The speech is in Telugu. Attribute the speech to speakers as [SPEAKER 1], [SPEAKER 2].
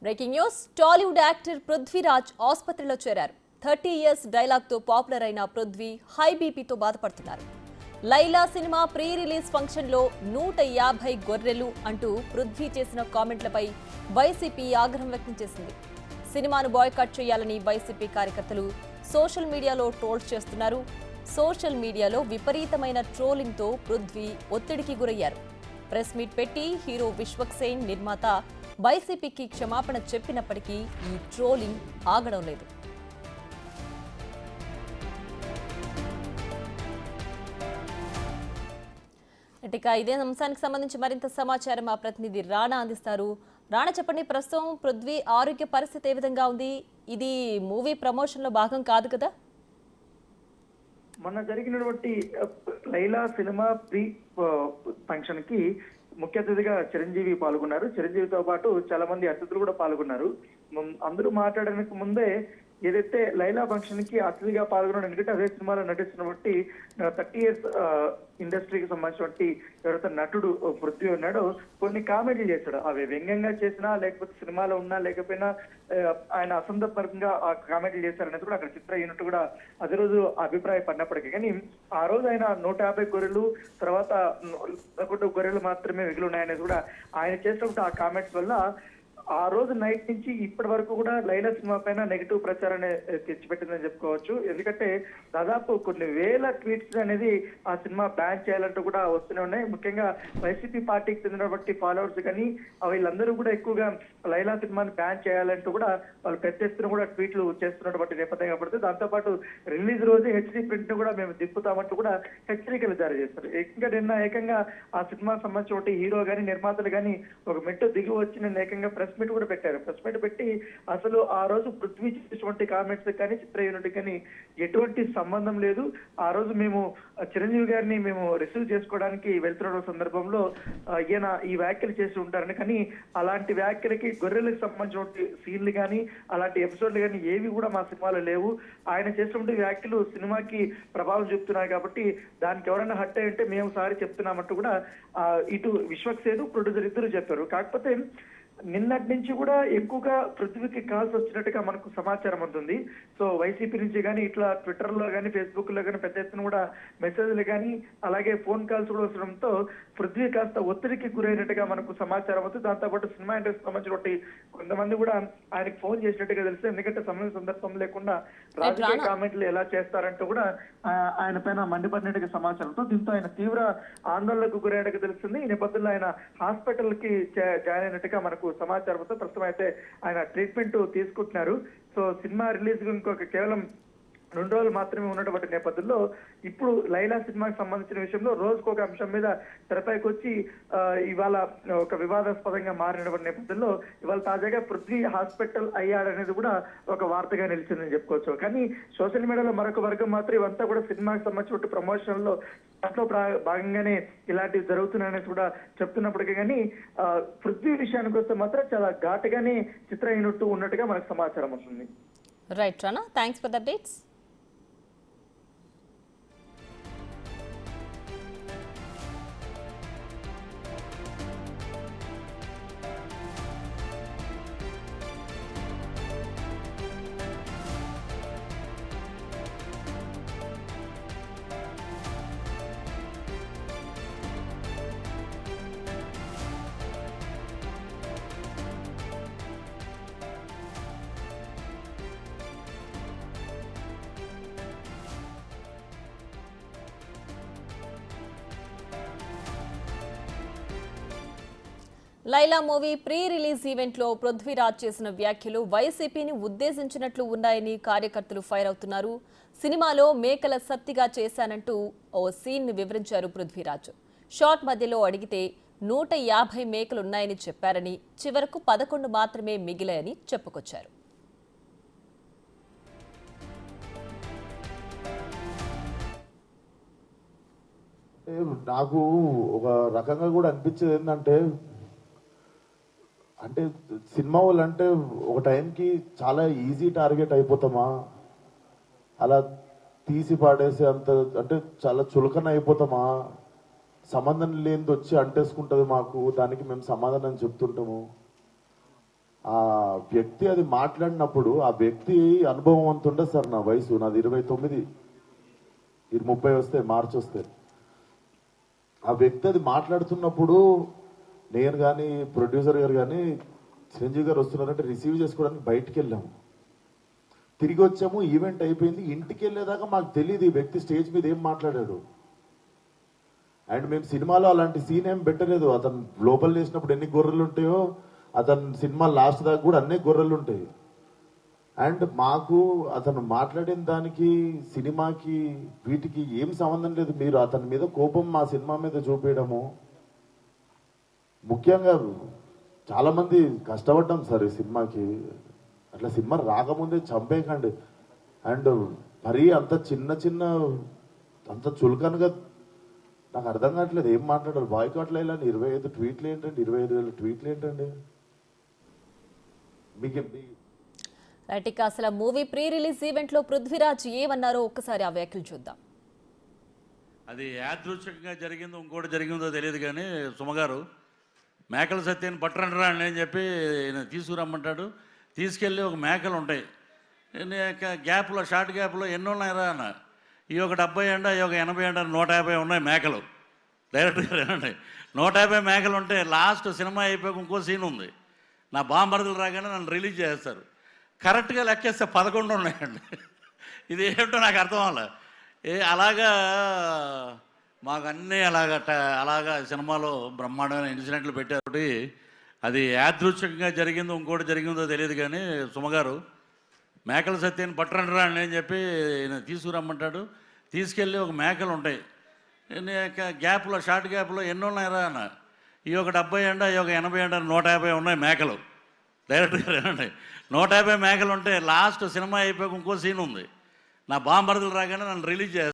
[SPEAKER 1] Breaking news. Tollywood actor Prithviraj ఆసుపత్రిలో చేరారు. 30 ఇయర్స్ డైలాగ్తో పాపులర్ అయిన పృథ్వీ హై బీపీతో బాధపడుతున్నారు. లైలా సినిమా ప్రీ రిలీజ్ ఫంక్షన్లో 150 గొర్రెలు అంటూ పృథ్వీ చేసిన కామెంట్లపై వైసీపీ ఆగ్రహం వ్యక్తం చేసింది. సినిమాను బాయ్కాట్ చేయాలని వైసీపీ కార్యకర్తలు సోషల్ మీడియాలో ట్రోల్స్ చేస్తున్నారు. సోషల్ మీడియాలో విపరీతమైన ట్రోలింగ్తో పృథ్వీ ఒత్తిడికి గురయ్యారు. ప్రెస్ మీట్ పెట్టి హీరో విశ్వక్సేన్ నిర్మాత వైసీపీకి క్షమాపణ చెప్పినప్పటికీ ఈ ట్రోలింగ్ ఆగడం లేదు. ఇక ఇదే అంశానికి సంబంధించి మరింత సమాచారం మా ప్రతినిధి రాణా అందిస్తారు. రాణా, చెప్పండి, ప్రస్తుతం పృథ్వీ ఆరోగ్య పరిస్థితి ఏ విధంగా ఉంది? ఇది మూవీ ప్రమోషన్ లో భాగం కాదు కదా?
[SPEAKER 2] మొన్న జరిగినటువంటి లైలా సినిమా ప్రీ ఫంక్షన్ కి ముఖ్య అతిథిగా చిరంజీవి పాల్గొన్నారు. చిరంజీవితో పాటు చాలా మంది అతిథులు కూడా పాల్గొన్నారు. అందరూ మాట్లాడడానికి ముందే ఏదైతే లైలా ఫంక్షన్ కి అతిథిగా పాల్గొన్నాడు, ఎందుకంటే అదే సినిమాలో నటిస్తున్నటువంటి 30 ఇయర్స్ ఇండస్ట్రీకి సంబంధించినటువంటి ఎవరైతే నటుడు పృథ్వీ ఉన్నాడో కొన్ని కామెడీలు చేశాడు. అవి వ్యంగ్యంగా చేసినా లేకపోతే సినిమాలో ఉన్నా లేకపోయినా ఆయన అసందర్భంగా ఆ కామెడీలు చేశారనేది కూడా అక్కడ చిత్ర యూనిట్ కూడా అదే రోజు అభిప్రాయపడినప్పటికీ, కానీ ఆ రోజు ఆయన 150 గొర్రెలు తర్వాత 1 గొర్రెలు మాత్రమే మిగిలి ఉన్నాయనేది కూడా ఆయన చేసినప్పుడు ఆ కామెంట్స్ వల్ల ఆ రోజు నైట్ నుంచి ఇప్పటి వరకు కూడా లైలా సినిమా పైన నెగిటివ్ ప్రచారాన్ని తెచ్చిపెట్టిందని చెప్పుకోవచ్చు. ఎందుకంటే దాదాపు కొన్ని వేల ట్వీట్స్ అనేది ఆ సినిమా బ్యాన్ చేయాలంటూ కూడా వస్తూనే ఉన్నాయి. ముఖ్యంగా వైసీపీ పార్టీకి చెందినటువంటి ఫాలోవర్స్ కానీ వీళ్ళందరూ కూడా ఎక్కువగా లైలా సినిమాని బ్యాన్ చేయాలంటూ కూడా వాళ్ళు పెద్ద ఎత్తున కూడా ట్వీట్లు చేస్తున్నటువంటి నేపథ్యం కాబట్టి, దాంతోపాటు రిలీజ్ రోజు హెచ్డీ ప్రింట్ ను కూడా మేము దిప్పుతామంటూ కూడా హెచ్చరికలు జారీ చేస్తారు. ఏకంగా ఆ సినిమాకి సంబంధించిన హీరో గానీ నిర్మాతలు కానీ ఒక మెట్టు దిగి వచ్చి నేను ఏకంగా ప్రెస్ మీట్ కూడా పెట్టారు. ప్రెస్ మీట్ పెట్టి అసలు ఆ రోజు పృథ్వీ చేసినటువంటి కామెంట్స్ కానీ చిత్ర యూనిట్ కానీ ఎటువంటి సంబంధం లేదు. ఆ రోజు మేము చిరంజీవి గారిని మేము రిసీవ్ చేసుకోవడానికి వెళ్తున్న సందర్భంలో ఈయన ఈ వ్యాఖ్యలు చేసి ఉంటారని, కానీ అలాంటి వ్యాఖ్యలకి గొర్రెలకు సంబంధించిన సీన్లు కానీ అలాంటి ఎపిసోడ్లు కానీ ఏవి కూడా మా సినిమాలో లేవు. ఆయన చేసినటువంటి వ్యాఖ్యలు సినిమాకి ప్రభావం చూపుతున్నాయి కాబట్టి దానికి ఎవరైనా హట్ అయ్యి ఉంటే మేము సారి చెప్తున్నామంటూ కూడా ఇటు విశ్వక్సేన్ ప్రొడ్యూసర్ ఇద్దరు చెప్పారు. కాకపోతే నిన్నటి నుంచి కూడా ఎక్కువగా పృథ్వీకి కాల్స్ వచ్చినట్టుగా మనకు సమాచారం ఉంటుంది. సో వైసీపీ నుంచి కానీ ఇట్లా ట్విట్టర్ లో కానీ ఫేస్బుక్ లో కానీ పెద్ద ఎత్తున కూడా మెసేజ్లు కానీ అలాగే ఫోన్ కాల్స్ కూడా వస్తడంతో పృథ్వీ కాస్త ఒత్తిడికి గురైనట్టుగా మనకు సమాచారం అవుతుంది. దాంతోపాటు సినిమా ఇండస్ట్రీ సంబంధించిన కొంతమంది కూడా ఆయనకు ఫోన్ చేసినట్టుగా తెలుసు. ఎందుకంటే సమయం సందర్భం లేకుండా రాజకీయ కామెంట్లు ఎలా చేస్తారంటూ కూడా ఆయన పైన మండిపడినట్టుగా సమాచారంతో దీంతో ఆయన తీవ్ర ఆందోళనకు గురైనట్టుగా తెలుస్తుంది. ఈ నేపథ్యంలో ఆయన హాస్పిటల్ కి జాయిన్ అయినట్టుగా మనకు సమాచారంతో ప్రస్తుతం అయితే ఆయన ట్రీట్మెంట్ తీసుకుంటున్నారు. సో సినిమా రిలీజ్ ఇంకొక కేవలం 2 రోజులు మాత్రమే ఉన్నటువంటి నేపథ్యంలో ఇప్పుడు లైలా సినిమాకి సంబంధించిన విషయంలో రోజుకు ఒక అంశం మీద తెరపైకి వచ్చి ఇవాళ ఒక వివాదాస్పదంగా మారినటువంటి నేపథ్యంలో ఇవాళ తాజాగా పృథ్వీ హాస్పిటల్ అయ్యాడనేది కూడా ఒక వార్తగా నిలిచిందని చెప్పుకోవచ్చు. కానీ సోషల్ మీడియాలో మరొక వర్గం మాత్రం ఇవంతా కూడా సినిమాకి సంబంధించిన ప్రమోషన్ లో దాంట్లో భాగంగానే ఇలాంటివి జరుగుతున్నాయని కూడా చెప్తున్నప్పటికీ, కానీ పృథ్వీ విషయానికి వస్తే మాత్రం చాలా ఘాటుగానే చిత్ర యూనిట్ ఉన్నట్టుగా మనకు సమాచారం వస్తుంది.
[SPEAKER 1] Right Rana, thanks for the updates. Laila movie pre release ఈవెంట్లో పృథ్వీరాజ్ చేసిన వ్యాఖ్యలు వైసీపీని ఉద్దేశించినట్లు ఉన్నాయని కార్యకర్తలు ఫైర్ అవుతున్నారు. సినిమాలో మేకల సత్తిగా చేశానంటూ ఓ సీన్ ని వివరించారు పృథ్వీరాజ్. షాట్ మధ్యలో అడిగితే 150 మేకలున్నాయని చెప్పారని, చివరకు 11 మాత్రమే మిగిలాయని చెప్పుకొచ్చారు.
[SPEAKER 3] నాకు ఒక రకంగా కూడా అనిపించేది ఏంటంటే, అంటే సినిమా వాళ్ళు అంటే ఒక టైంకి చాలా ఈజీ టార్గెట్ అయిపోతామా, అలా తీసి పాడేసి అంత అంటే చాలా చులకన అయిపోతామా, సంబంధం లేనిది వచ్చి అంటేసుకుంటుంది మాకు, దానికి మేము సమాధానం చెప్తుంటాము. వ్యక్తి అది మాట్లాడినప్పుడు ఆ వ్యక్తి అనుభవం అంత ఉండదు సార్. నా వయసు నాది 29, 30 వస్తే మార్చి వస్తే ఆ వ్యక్తి అది మాట్లాడుతున్నప్పుడు నేను కానీ ప్రొడ్యూసర్ గారు కానీ చిరంజీవి గారు వస్తున్నారంటే రిసీవ్ చేసుకోవడానికి బయటికి వెళ్ళాము. తిరిగి వచ్చాము, ఈవెంట్ అయిపోయింది. ఇంటికి వెళ్ళేదాకా మాకు తెలియదు ఈ వ్యక్తి స్టేజ్ మీద ఏం మాట్లాడాడు. అండ్ మేము సినిమాలో అలాంటి సీన్ ఏం పెట్టలేదు. అతను లోపల చేసినప్పుడు ఎన్ని గొర్రెలు ఉంటాయో అతను సినిమా లాస్ట్ దాకా కూడా అన్నీ గొర్రెలు ఉంటాయి. అండ్ మాకు అతను మాట్లాడిన దానికి సినిమాకి వీటికి ఏం సంబంధం లేదు. మీరు అతని మీద కోపం మా సినిమా మీద చూపించడము. ముఖ్యంగా చాలా మంది కష్టపడ్డాం సార్ ఈ సినిమాకి. అట్లా సినిమా రాకముందే చంపేయకండి. అండ్ మరీ అంత చిన్న అంత చులకనగా నాకు అర్థం కావట్లేదు ఏం మాట్లాడారు. బాయ్కాట్లు వెళ్ళాను 25 ట్వీట్లు ఏంటండి, 25,000 ట్వీట్లు ఏంటండి మీకు.
[SPEAKER 1] రైట్, ఇక అసలు మూవీ ప్రీ రిలీజ్ ఈవెంట్ లో పృథ్వీరాజ్ ఏమన్నారో ఒక్కసారి ఆ వ్యాఖ్యలు చూద్దాం.
[SPEAKER 4] అది యాదృచ్ఛికంగా జరిగిందో ఇంకోటి జరిగిందో తెలియదు కానీ సుమగారు మేకల సత్యాన్ని పట్టరండి అని అని చెప్పి తీసుకురమ్మంటాడు. తీసుకెళ్ళి ఒక మేకలు ఉంటాయి గ్యాప్లో, షార్ట్ గ్యాప్లో ఎన్ని ఉన్నాయరా అన్న. ఈ ఒక 70 అంట, ఈ ఒక 80 అంట, 150 ఉన్నాయి మేకలు. డైరెక్ట్గా రండి, 150 మేకలు ఉంటే లాస్ట్ సినిమా అయిపోయాక ఇంకో సీన్ ఉంది. నా బాంబరదలు రాగానే నన్ను రిలీజ్ చేస్తారు. కరెక్ట్గా లెక్కేస్తే 11 ఉన్నాయండి. ఇది ఏమిటో నాకు అర్థం అవ్వాలి. అలాగా మాకు అన్నీ అలాగా సినిమాలో బ్రహ్మాండమైన ఇన్సిడెంట్లు పెట్టారు. అది యాదృచ్ఛికంగా జరిగిందో ఇంకోటి జరిగిందో తెలియదు కానీ సుమగారు మేకల సత్యాన్ని పట్టరండి అని అని చెప్పి తీసుకురమ్మంటాడు. తీసుకెళ్ళి ఒక మేకలు ఉంటాయి గ్యాప్లో, షార్ట్ గ్యాప్లో ఎన్ని ఉన్నాయరా అన్న. ఈ ఒక 70 అంట, ఈ ఒక 80 అంట, 150 ఉన్నాయి మేకలు. డైరెక్ట్గా రండి, 150 మేకలు ఉంటే లాస్ట్ సినిమా అయిపోయాక ఇంకో సీన్ ఉంది. నా బాంబరదలు రాగానే నన్ను రిలీజ్ చేస్తారు.